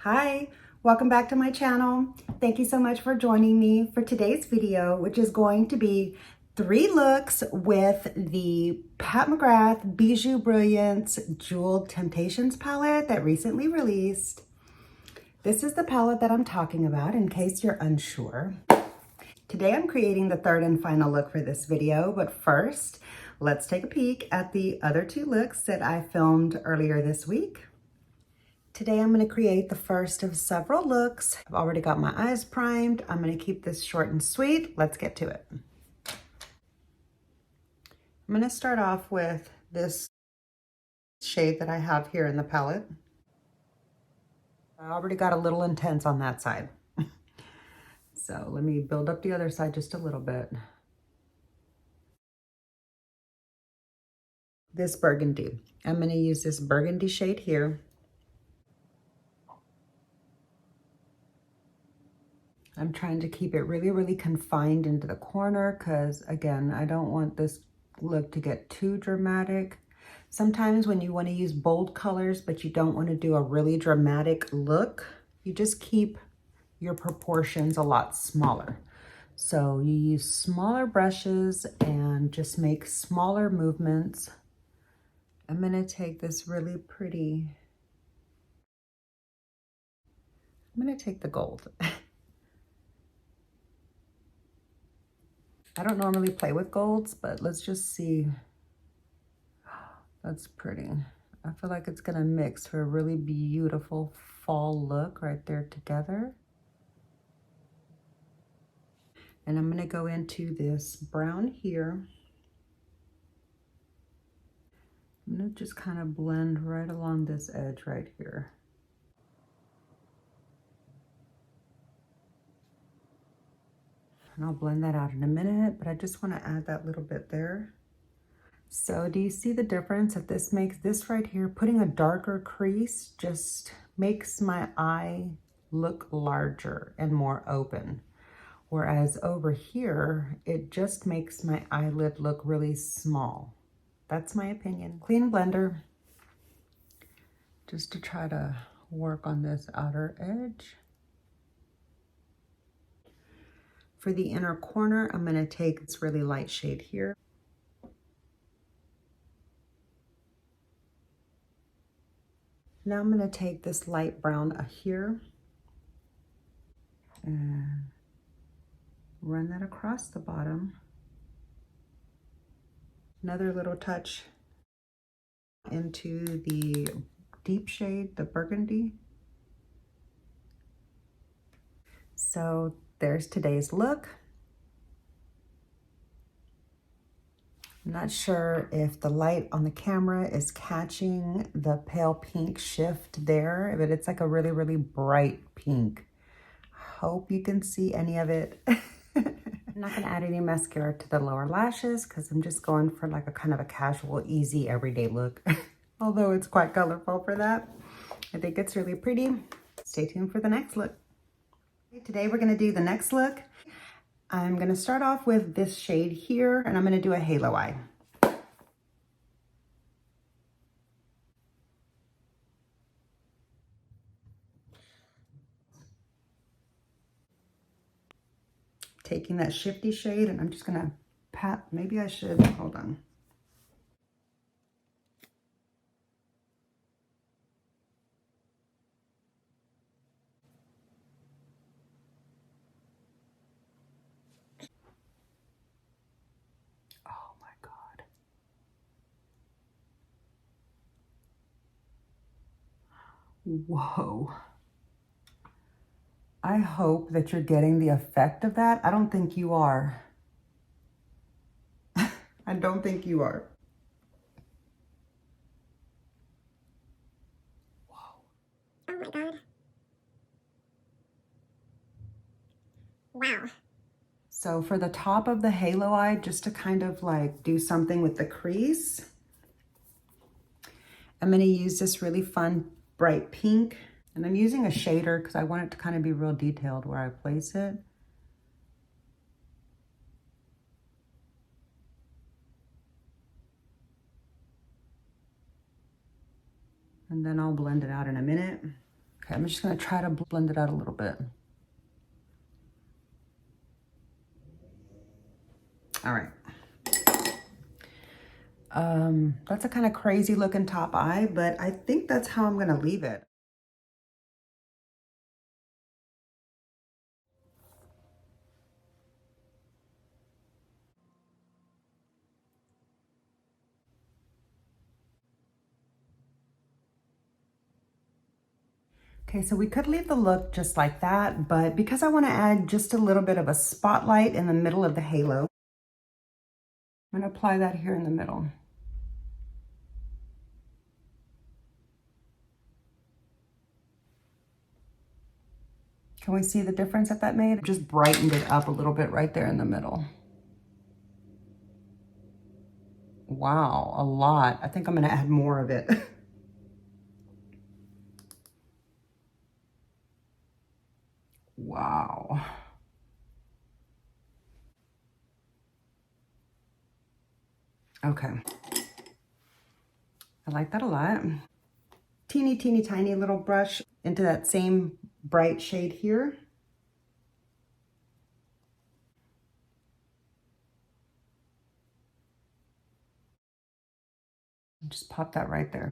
Hi, welcome back to my channel. Thank you so much for joining me for today's video, which is going to be 3 looks with the Pat McGrath Bijou Brilliance Jeweled Temptations palette that recently released. This is the palette that I'm talking about in case you're unsure. Today I'm creating the third and final look for this video, but first, let's take a peek at the other 2 looks that I filmed earlier this week. Today I'm going to create the first of several looks. I've already got my eyes primed. I'm going to keep this short and sweet. Let's get to it. I'm going to start off with this shade that I have here in the palette. I already got a little intense on that side. So let me build up the other side just a little bit. This burgundy. I'm going to use this burgundy shade here. I'm trying to keep it really confined into the corner because, again, I don't want this look to get too dramatic. Sometimes when you want to use bold colors, but you don't want to do a really dramatic look, you just keep your proportions a lot smaller. So you use smaller brushes and just make smaller movements. I'm going to take this really pretty, I'm going to take the gold. I don't normally play with golds, but let's just see. That's pretty. I feel like it's gonna mix for a really beautiful fall look right there together. And I'm gonna go into this brown here. I'm gonna just kind of blend right along this edge right here. And I'll blend that out in a minute, but I just want to add that little bit there. So do you see the difference that this makes? This right here, putting a darker crease just makes my eye look larger and more open. Whereas over here, it just makes my eyelid look really small. That's my opinion. Clean blender, just to try to work on this outer edge. For the inner corner, I'm gonna take this really light shade here. Now I'm gonna take this light brown here and run that across the bottom. Another little touch into the deep shade, the burgundy. So there's today's look. I'm not sure if the light on the camera is catching the pale pink shift there, but it's like a really bright pink. Hope you can see any of it. I'm not gonna add any mascara to the lower lashes because I'm just going for like a kind of a casual, easy, everyday look. Although it's quite colorful for that. I think it's really pretty. Stay tuned for the next look. Today we're gonna do the next look. I'm gonna start off with this shade here and I'm gonna do a halo eye. Taking that shifty shade and I'm just gonna pat, maybe I should, hold on. Oh my God. Whoa. I hope that you're getting the effect of that. I don't think you are. I don't think you are. Whoa. Oh my God. Wow. So for the top of the halo eye, just to kind of like do something with the crease, I'm gonna use this really fun bright pink. And I'm using a shader because I want it to kind of be real detailed where I place it. And then I'll blend it out in a minute. Okay, I'm just gonna try to blend it out a little bit. All right. That's a kind of crazy looking top eye, but I think that's how I'm gonna leave it. Okay, so we could leave the look just like that, but because I want to add just a little bit of a spotlight in the middle of the halo, I'm going to apply that here in the middle. Can we see the difference that made? It just brightened it up a little bit right there in the middle. Wow, a lot. I think I'm going to add more of it. Wow. Okay. I like that a lot. Teeny, teeny, tiny little brush into that same bright shade here. Just pop that right there.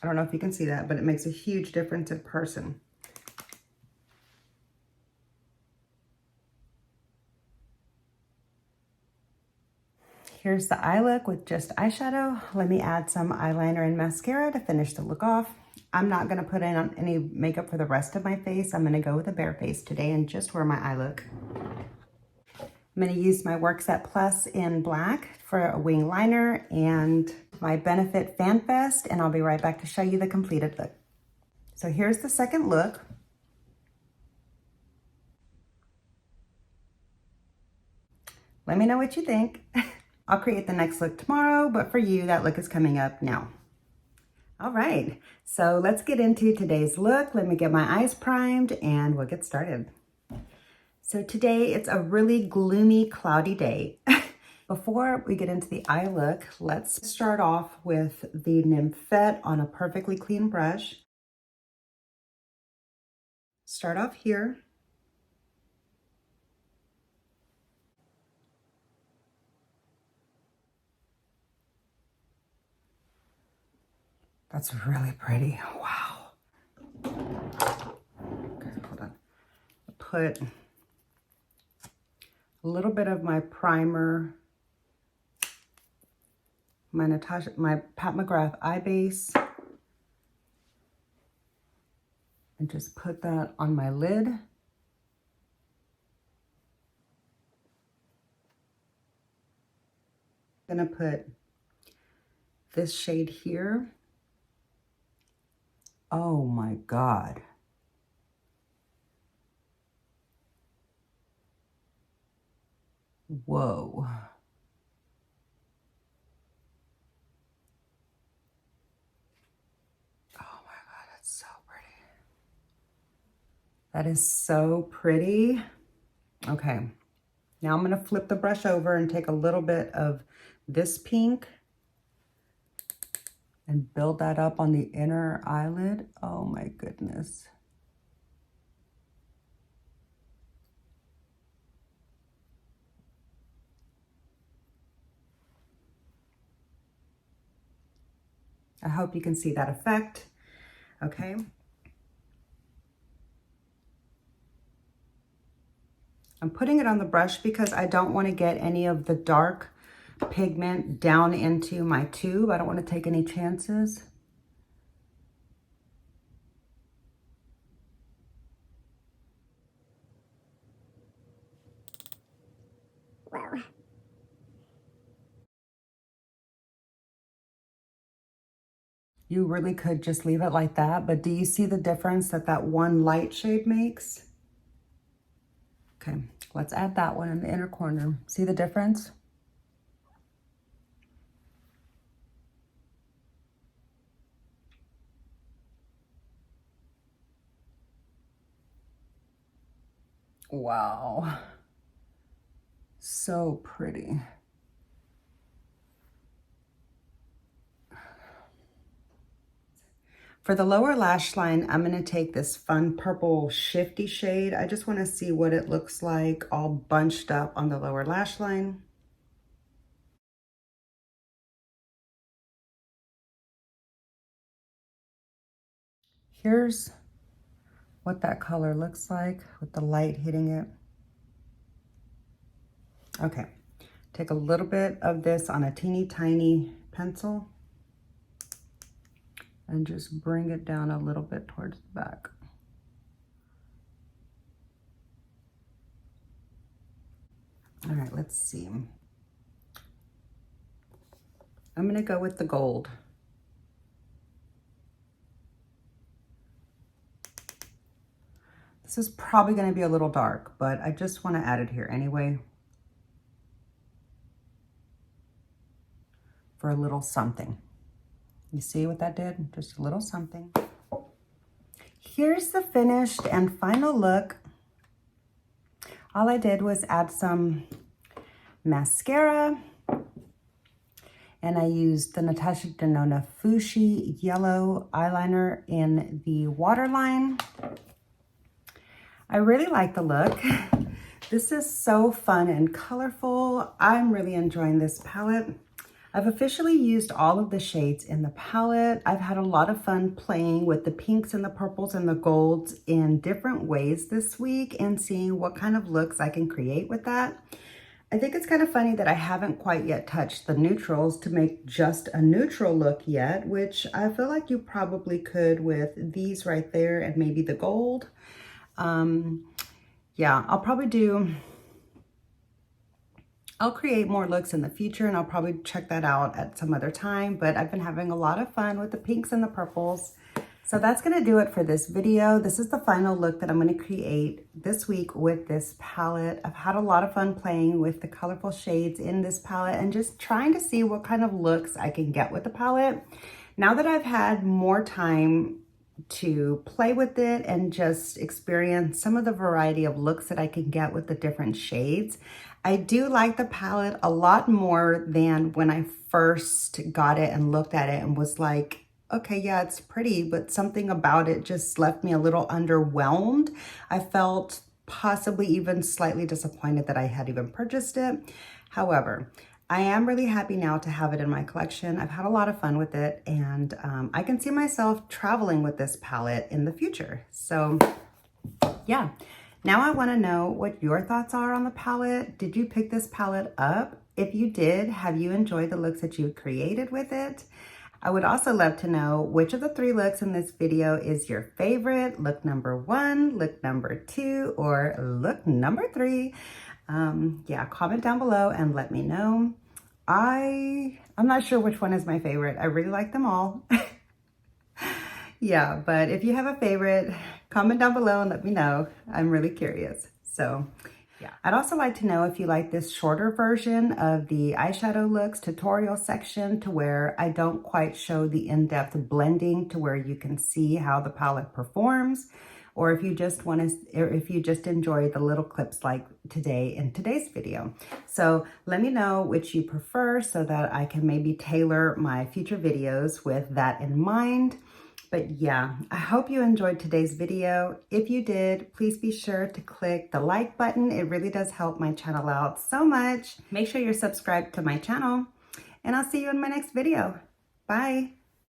I don't know if you can see that, but it makes a huge difference in person. Here's the eye look with just eyeshadow. Let me add some eyeliner and mascara to finish the look off. I'm not gonna put in any makeup for the rest of my face. I'm gonna go with a bare face today and just wear my eye look. I'm gonna use my Work Set Plus in black for a wing liner and my Benefit Fan Vest, and I'll be right back to show you the completed look. So here's the second look. Let me know what you think. I'll create the next look tomorrow, but for you, that look is coming up now. All right, so let's get into today's look. Let me get my eyes primed and we'll get started. So today it's a really gloomy, cloudy day. Before we get into the eye look, let's start off with the Nymphette on a perfectly clean brush. Start off here. That's really pretty. Wow. Okay, hold on. Put a little bit of my primer, my Pat McGrath eye base, and just put that on my lid. I'm gonna put this shade here. Oh my God. Whoa. Oh my God, that's so pretty. That is so pretty. Okay, now I'm gonna flip the brush over and take a little bit of this pink and build that up on the inner eyelid. Oh my goodness. I hope you can see that effect. Okay. I'm putting it on the brush because I don't want to get any of the dark pigment down into my tube. I don't want to take any chances. Whoa. You really could just leave it like that, but do you see the difference that that one light shade makes? Okay, let's add that one in the inner corner. See the difference? Wow. So pretty. For the lower lash line, I'm going to take this fun purple shifty shade. I just want to see what it looks like all bunched up on the lower lash line. Here's what that color looks like with the light hitting it. Okay, take a little bit of this on a teeny tiny pencil and just bring it down a little bit towards the back. All right, let's see. I'm gonna go with the gold. This is probably gonna be a little dark, but I just wanna add it here anyway. For a little something. You see what that did? Just a little something. Here's the finished and final look. All I did was add some mascara, and I used the Natasha Denona Fushi yellow eyeliner in the waterline. I really like the look. This is so fun and colorful. I'm really enjoying this palette. I've officially used all of the shades in the palette. I've had a lot of fun playing with the pinks and the purples and the golds in different ways this week and seeing what kind of looks I can create with that. I think it's kind of funny that I haven't quite yet touched the neutrals to make just a neutral look yet, which I feel like you probably could with these right there and maybe the gold. Yeah, I'll create more looks in the future, and I'll probably check that out at some other time, but I've been having a lot of fun with the pinks and the purples. So that's gonna do it for this video. This is the final look that I'm gonna create this week with this palette. I've had a lot of fun playing with the colorful shades in this palette and just trying to see what kind of looks I can get with the palette. Now that I've had more time to play with it and just experience some of the variety of looks that I can get with the different shades, I do like the palette a lot more than when I first got it and looked at it and was like, okay, yeah, it's pretty, but something about it just left me a little underwhelmed. I felt possibly even slightly disappointed that I had even purchased it. However, I am really happy now to have it in my collection. I've had a lot of fun with it, and I can see myself traveling with this palette in the future. So yeah, now I want to know what your thoughts are on the palette. Did you pick this palette up? If you did, have you enjoyed the looks that you created with it? I would also love to know which of the 3 looks in this video is your favorite, look number 1, look number 2, or look number 3. Yeah, comment down below and let me know. I'm not sure which one is my favorite. I really like them all. Yeah, but if you have a favorite, comment down below and let me know. I'm really curious. So yeah, I'd also like to know if you like this shorter version of the eyeshadow looks tutorial section, to where I don't quite show the in-depth blending to where you can see how the palette performs, or if you just enjoy the little clips like today in today's video. So let me know which you prefer so that I can maybe tailor my future videos with that in mind. But yeah, I hope you enjoyed today's video. If you did, please be sure to click the like button. It really does help my channel out so much. Make sure you're subscribed to my channel, and I'll see you in my next video. Bye.